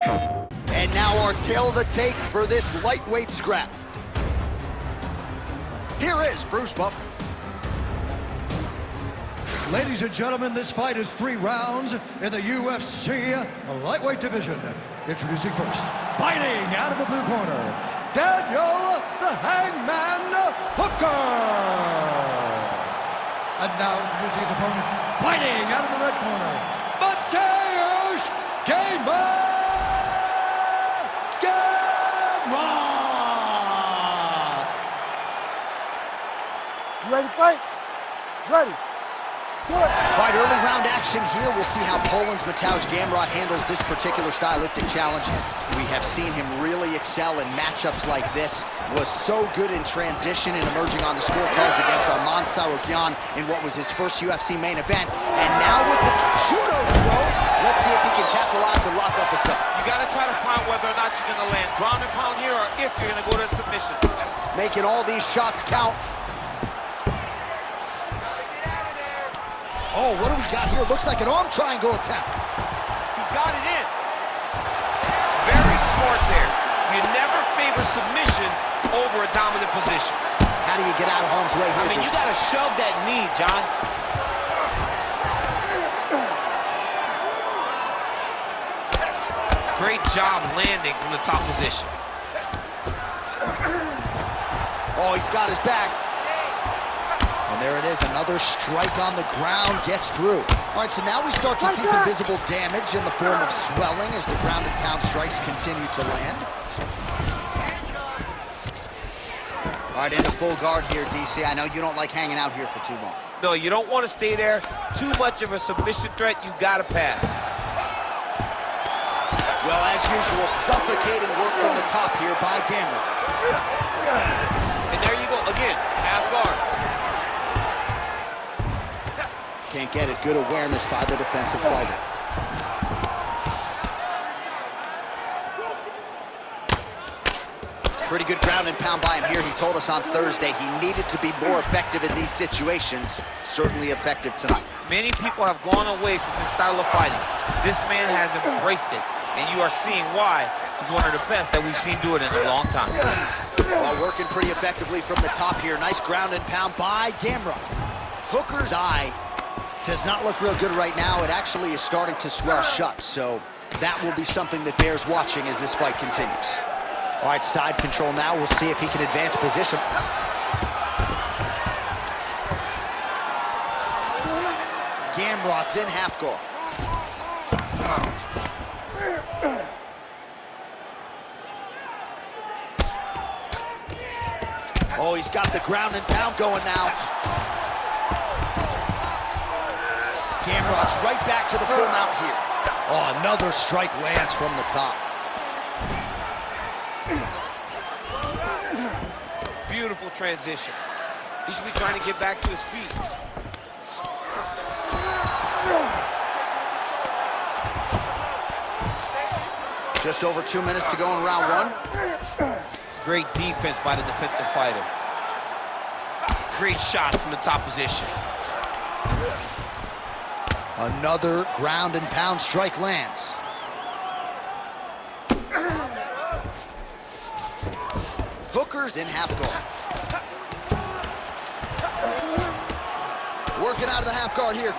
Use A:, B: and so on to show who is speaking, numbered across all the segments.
A: And now our tale of the tape for this lightweight scrap. Here is Bruce Buffer.
B: Ladies and gentlemen, this fight is 3 rounds in the UFC lightweight division. Introducing first, fighting out of the blue corner, Daniel the Hangman Hooker. And now introducing his opponent, fighting out of the red corner, MATEUSZ Gamrot.
C: You ready to fight? Ready.
A: All right, early round action here. We'll see how Poland's MATEUSZ Gamrot handles this particular stylistic challenge. We have seen him really excel in matchups like this. Was so good in transition and emerging on the scorecards against Arman Sarukyan in what was his first UFC main event. And now with the judo throw, let's see if he can capitalize and lock up a sub.
D: You got to try to find whether or not you're going to land ground and pound here or if you're going to go to submission.
A: Making all these shots count. Oh, what do we got here? Looks like an arm triangle attempt.
D: He's got it in. Very smart there. You never favor submission over a dominant position.
A: How do you get out of harm's way here?
D: I mean, you got to shove that knee, John. Great job landing from the top position.
A: Oh, he's got his back. And there it is, another strike on the ground gets through. All right, so now we start to see some visible damage in the form of swelling as the ground and pound strikes continue to land. All right, into full guard here, DC. I know you don't like hanging out here for too long.
D: No, you don't want to stay there. Too much of a submission threat, you got to pass.
A: Well, as usual, suffocating work from the top here by Gamrot.
D: And there you go, again, half guard.
A: Can't get it. Good awareness by the defensive fighter. Pretty good ground and pound by him here. He told us on Thursday he needed to be more effective in these situations. Certainly effective tonight.
D: Many people have gone away from this style of fighting. This man has embraced it, and you are seeing why he's one of the best that we've seen do it in a long time.
A: Well, working pretty effectively from the top here. Nice ground and pound by Gamrot. Hooker's eye does not look real good right now. It actually is starting to swell shut, so that will be something that bears watching as this fight continues. All right, side control now. We'll see if he can advance position. Gamrot's in half guard. Oh, he's got the ground and pound going now. Gamrot's right back to the full mount here. Oh, another strike lands from the top.
D: Beautiful transition. He should be trying to get back to his feet.
A: Just over 2 minutes to go in round 1.
D: Great defense by the defensive fighter. Great shot from the top position.
A: Another ground and pound strike lands. Hooker's in half guard. Working out of the half guard here.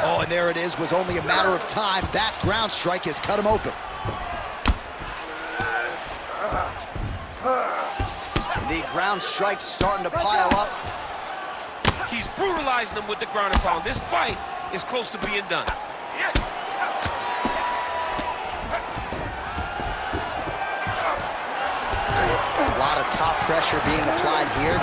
A: Oh, and there it is. Was only a matter of time. That ground strike has cut him open. The ground strike's starting to pile up.
D: He's brutalizing them with the ground and pound. This fight is close to being done.
A: A lot of top pressure being applied here.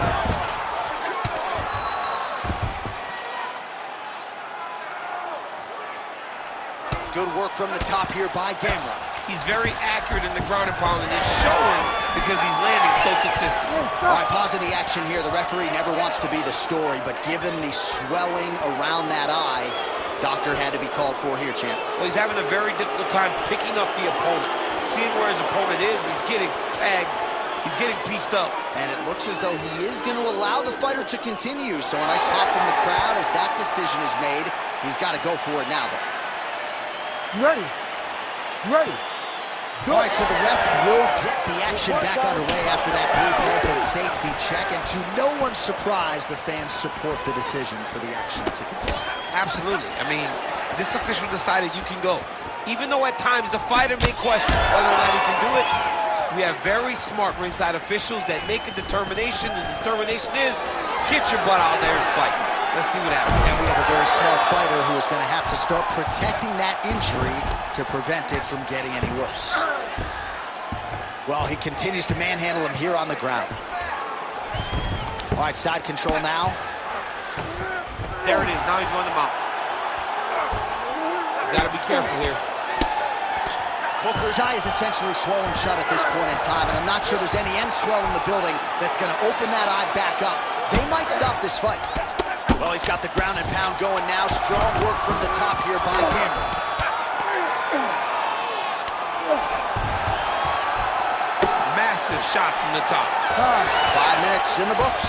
A: Good work from the top here by Gamrot.
D: He's very accurate in the ground and pound, and it's showing because he's landing so consistent.
A: All right, pausing the action here. The referee never wants to be the story, but given the swelling around that eye, doctor had to be called for here, champ.
D: Well, he's having a very difficult time picking up the opponent. Seeing where his opponent is, and he's getting tagged. He's getting pieced up.
A: And it looks as though he is going to allow the fighter to continue. So a nice pop from the crowd as that decision is made. He's got to go for it now, though.
C: You ready? You ready?
A: All right, so the ref will get the action back underway after that brief health and safety check, and to no one's surprise, the fans support the decision for the action to continue.
E: Absolutely. I mean, this official decided you can go. Even though at times the fighter may question whether or not he can do it, we have very smart ringside officials that make a determination. The determination is, get your butt out there and fight. Let's see what happens.
A: And we have a very smart fighter who is going to have to start protecting that injury to prevent it from getting any worse. Well, he continues to manhandle him here on the ground. All right, side control now.
E: There it is. Now he's going to mount. He's got to be careful here.
A: Hooker's eye is essentially swollen shut at this point in time, and I'm not sure there's any end swell in the building that's going to open that eye back up. They might stop this fight. Well, he's got the ground and pound going now. Strong work from the top here by Gamrot.
E: Massive shot from the top.
A: 5 minutes in the books.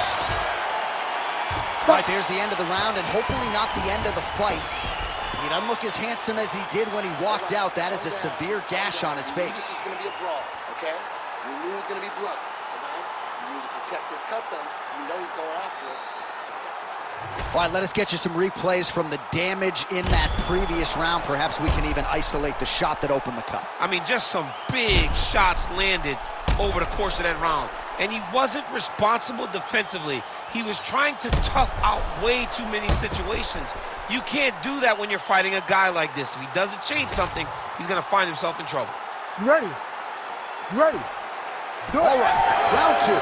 A: All right, there's the end of the round, and hopefully not the end of the fight. He doesn't look as handsome as he did when he walked out. That is a severe gash on his face.
F: This is going to be a brawl, okay? You knew it was going to be blood, all right? You need to protect this cut, though. You know he's going after it.
A: All right, let us get you some replays from the damage in that previous round. Perhaps we can even isolate the shot that opened the cut.
E: I mean, just some big shots landed over the course of that round. And he wasn't responsible defensively. He was trying to tough out way too many situations. You can't do that when you're fighting a guy like this. If he doesn't change something, he's going to find himself in trouble.
C: You ready? You ready?
A: All right, round 2.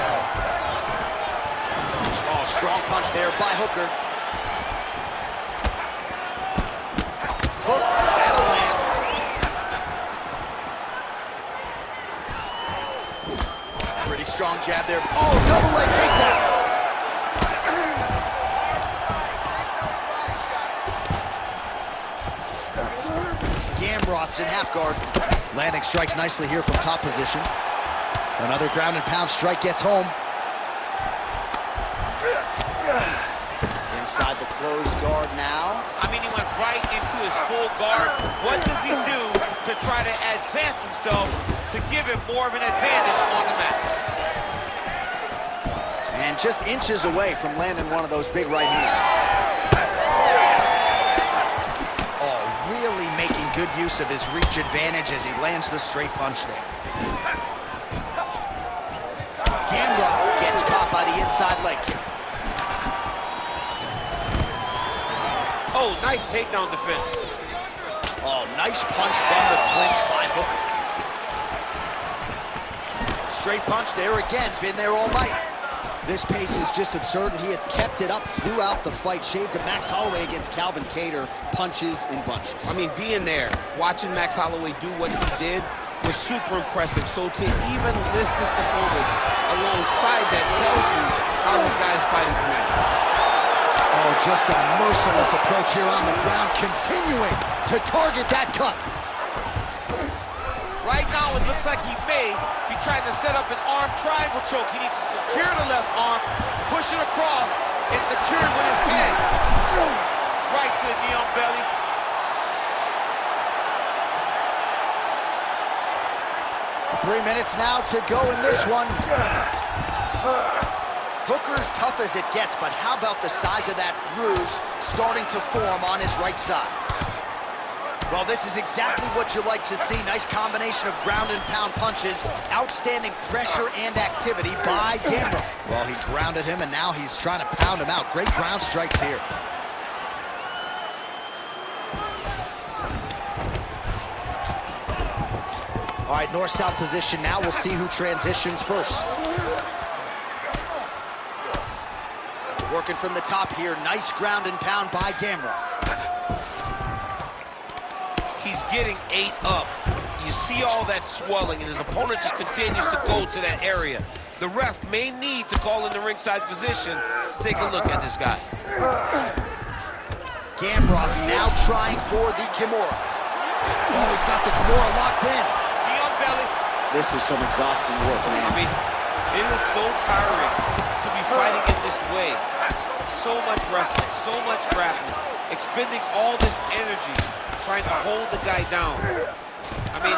A: Oh, strong punch there by Hooker. Hook, that'll land. Pretty strong jab there. Oh, double leg takedown. Gamrot's in half guard. Landing strikes nicely here from top position. Another ground and pound strike gets home. Inside the closed guard now.
E: I mean, he went right into his full guard. What does he do to try to advance himself to give him more of an advantage on the mat?
A: And just inches away from landing one of those big right hands. Oh, really making good use of his reach advantage as he lands the straight punch there. Gamrot gets caught by the inside leg kick.
E: Oh, nice takedown defense.
A: Oh, nice punch from the clinch by Hooker. Straight punch there again, been there all night. This pace is just absurd, and he has kept it up throughout the fight. Shades of Max Holloway against Calvin Kattar, punches and bunches.
E: I mean, being there, watching Max Holloway do what he did was super impressive. So to even list this performance alongside that tells you how this guy is fighting tonight.
A: Oh, just a merciless approach here on the ground, continuing to target that cut.
E: Right now, it looks like he may be trying to set up an arm triangle choke. He needs to secure the left arm, push it across, and secure it with his head. Right to the knee on belly.
A: Three minutes now to go in this one. Hooker's tough as it gets, but how about the size of that bruise starting to form on his right side? Well, this is exactly what you like to see. Nice combination of ground and pound punches. Outstanding pressure and activity by Gamrot. Well, he grounded him, and now he's trying to pound him out. Great ground strikes here. All right, north-south position now. We'll see who transitions first. Working from the top here. Nice ground and pound by Gamrot.
E: He's getting ate up. You see all that swelling, and his opponent just continues to go to that area. The ref may need to call in the ringside position to take a look at this guy.
A: Gamrot's now trying for the Kimura. Oh, he's got the Kimura locked in.
E: Knee on belly.
A: This is some exhausting work, man.
E: I mean, it is so tiring to be fighting in this way. So much wrestling, so much grappling, expending all this energy trying to hold the guy down. I mean,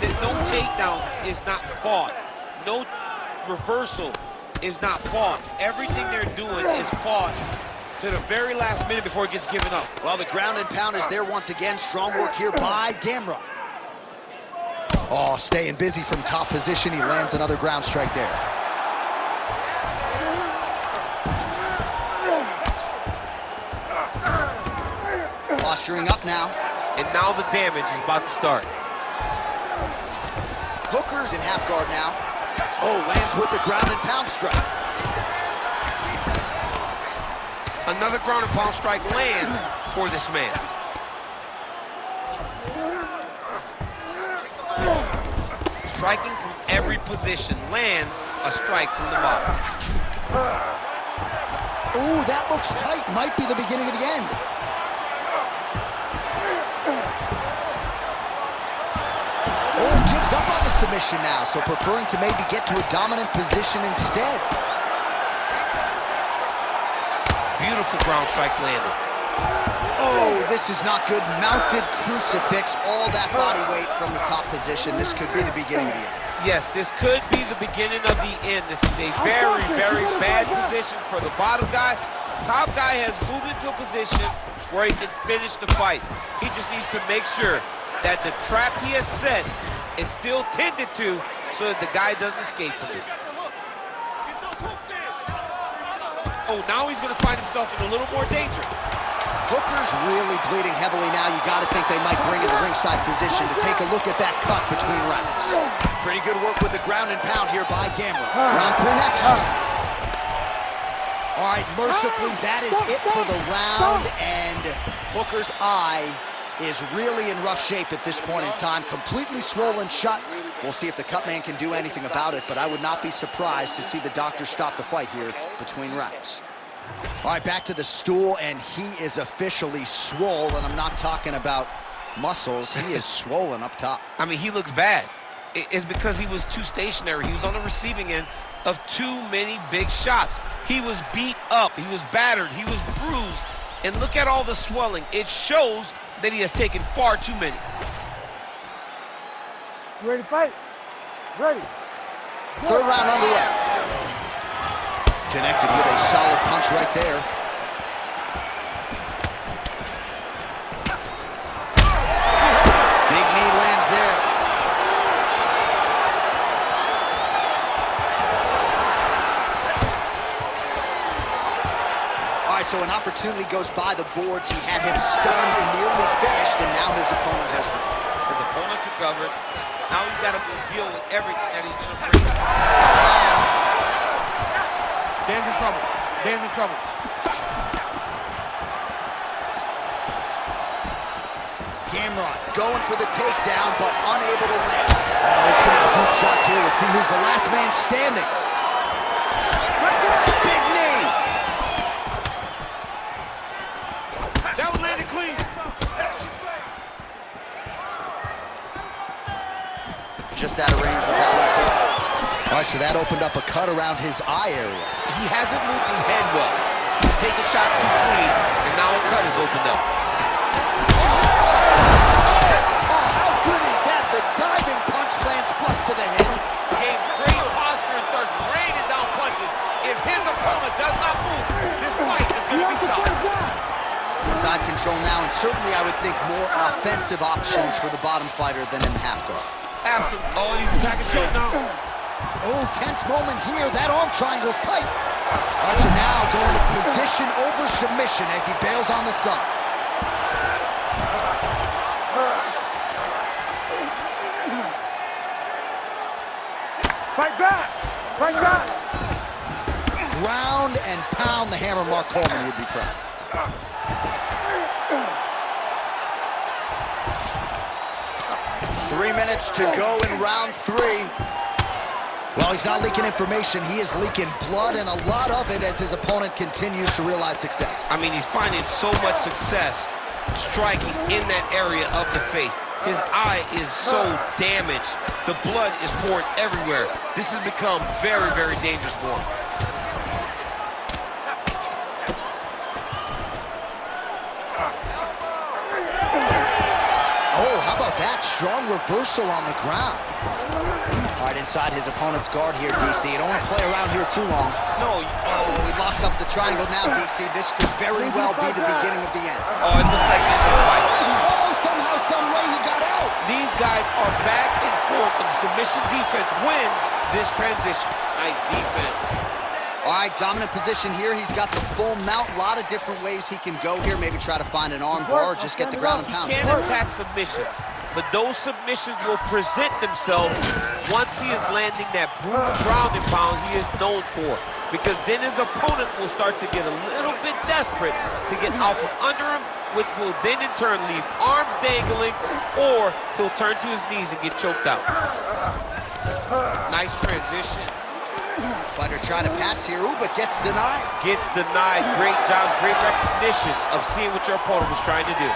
E: there's no takedown is not fought. No reversal is not fought. Everything they're doing is fought to the very last minute before it gets given up.
A: Well, the ground and pound is there once again. Strong work here by Gamrot. Oh, staying busy from top position. He lands another ground strike there. Posturing up now.
E: And now the damage is about to start.
A: Hooker's in half guard now. Oh, lands with the ground and pound strike.
E: Another ground and pound strike lands for this man. Striking from every position, lands a strike from the bottom.
A: Ooh, that looks tight. Might be the beginning of the end. Oh, gives up on the submission now, so preferring to maybe get to a dominant position instead.
E: Beautiful ground strikes landed.
A: Oh, this is not good. Mounted crucifix, all that body weight from the top position. This could be the beginning of the end.
E: Yes, this could be the beginning of the end. This is a very, very bad position for the bottom guy. Top guy has moved into a position where he can finish the fight. He just needs to make sure that the trap he has set is still tended to so that the guy doesn't escape from it. Oh, now he's going to find himself in a little more danger.
A: Hooker's really bleeding heavily now. You got to think they might bring in the ringside physician to take a look at that cut between rounds. Pretty good work with the ground and pound here by Gamrot. Round 3 next. All right, mercifully, that is it for the round, and Hooker's eye is really in rough shape at this point in time. Completely swollen shut. We'll see if the cut man can do anything about it, but I would not be surprised to see the doctor stop the fight here between rounds. All right, back to the stool, and he is officially swole, and I'm not talking about muscles. He is swollen up top.
E: I mean, he looks bad. It's because he was too stationary. He was on the receiving end of too many big shots. He was beat up. He was battered. He was bruised. And look at all the swelling. It shows that he has taken far too many.
C: You ready to fight? Ready.
A: Third round underway. Connected with a solid punch right there. Big knee lands there. All right, so an opportunity goes by the boards. He had him stunned, nearly finished, and now his opponent has recovered.
E: His opponent recovered. Now he's got to deal with everything that he's going to bring. Dan's in trouble. Dan's in trouble.
A: Gamrot going for the takedown, but unable to land. Oh, they're trading hook shots here. We'll see who's the last man standing. Big knee.
E: That was landed clean.
A: Just out of range with that left hook. All right, so that opened up a cut around his eye area.
E: He hasn't moved his head well. He's taking shots too clean, and now a cut is opened up.
A: Oh, how good is that? The diving punch lands flush to the head.
E: Gains great posture and starts raining down punches. If his opponent does not move, this fight is going to be stopped.
A: Side control now, and certainly I would think more offensive options for the bottom fighter than in half guard.
E: Absolutely. Oh, and he's attacking choke now.
A: Oh, tense moment here. That arm triangle's tight. All right, so now going to position over submission as he bails on the sub.
C: Fight back! Fight back!
A: Ground and pound the hammer. Mark Coleman would be proud. 3 minutes to go in round 3. Well, he's not leaking information. He is leaking blood, and a lot of it as his opponent continues to realize success.
E: I mean, he's finding so much success striking in that area of the face. His eye is so damaged. The blood is poured everywhere. This has become very, very dangerous for him.
A: Oh, how about that. Strong reversal on the ground. All right, inside his opponent's guard here, DC. You don't want to play around here too long.
E: No.
A: Oh, he locks up the triangle now, DC. This could very well be the beginning of the end.
E: Oh, it looks like it's a fight.
A: Oh, somehow, some way he got out.
E: These guys are back and forth, but the submission defense wins this transition. Nice defense.
A: All right, dominant position here. He's got the full mount. A lot of different ways he can go here. Maybe try to find an arm bar or just get the ground and pound.
E: He can't attack submissions, but those submissions will present themselves once he is landing that brutal ground and pound he is known for. Because then his opponent will start to get a little bit desperate to get out from under him, which will then in turn leave arms dangling, or he'll turn to his knees and get choked out. Nice transition.
A: Fighter trying to pass here, ooh, but gets denied.
E: Gets denied. Great job, great recognition of seeing what your opponent was trying to do.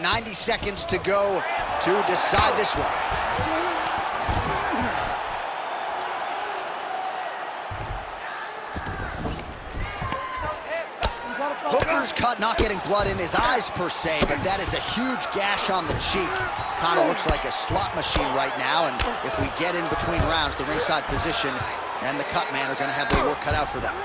A: .90 seconds to go to decide this one. Hooker's cut, not getting blood in his eyes per se, but that is a huge gash on the cheek. Kind of looks like a slot machine right now, and if we get in between rounds, the ringside physician and the cut man are going to have their work cut out for them.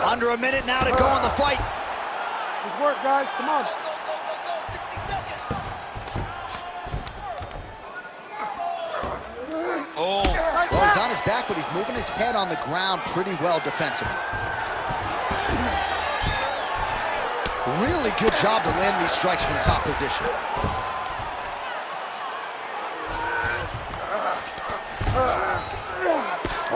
A: Under a minute now to go in the fight.
C: Good work, guys. Come on.
F: Go, 60 seconds.
E: Oh.
A: Well, he's on his back, but he's moving his head on the ground pretty well defensively. Really good job to land these strikes from top position.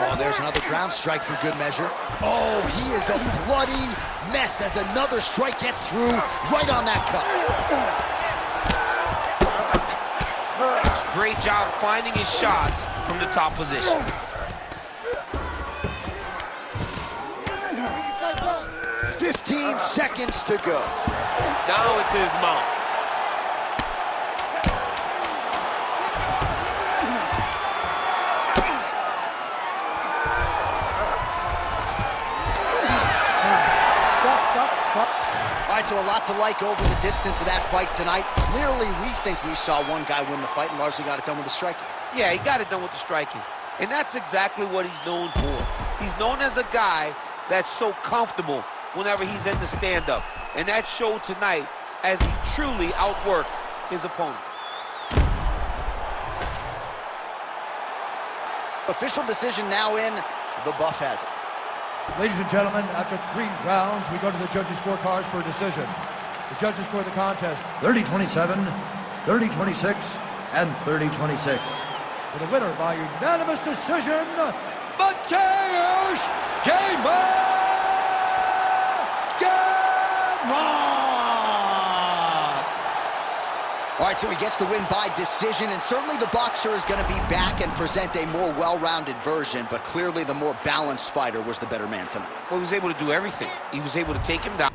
A: Oh, there's another ground strike for good measure. Oh, he is a bloody mess as another strike gets through right on that cut.
E: Great job finding his shots from the top position.
A: .15 seconds to go.
E: Down into his mount.
A: All right, so a lot to like over the distance of that fight tonight. Clearly, we think we saw one guy win the fight and largely got it done with the striking.
E: Yeah, he got it done with the striking. And that's exactly what he's known for. He's known as a guy that's so comfortable whenever he's in the stand-up. And that showed tonight as he truly outworked his opponent.
A: Official decision now in. The buff has it.
B: Ladies and gentlemen, after 3 rounds, we go to the judges' scorecards for a decision. The judges score the contest 30-27, 30-26, and 30-26. For the winner by unanimous decision, MATEUSZ GAMROT!
A: All right, so he gets the win by decision, and certainly the boxer is going to be back and present a more well-rounded version, but clearly the more balanced fighter was the better man tonight.
E: Well, he was able to do everything. He was able to take him down.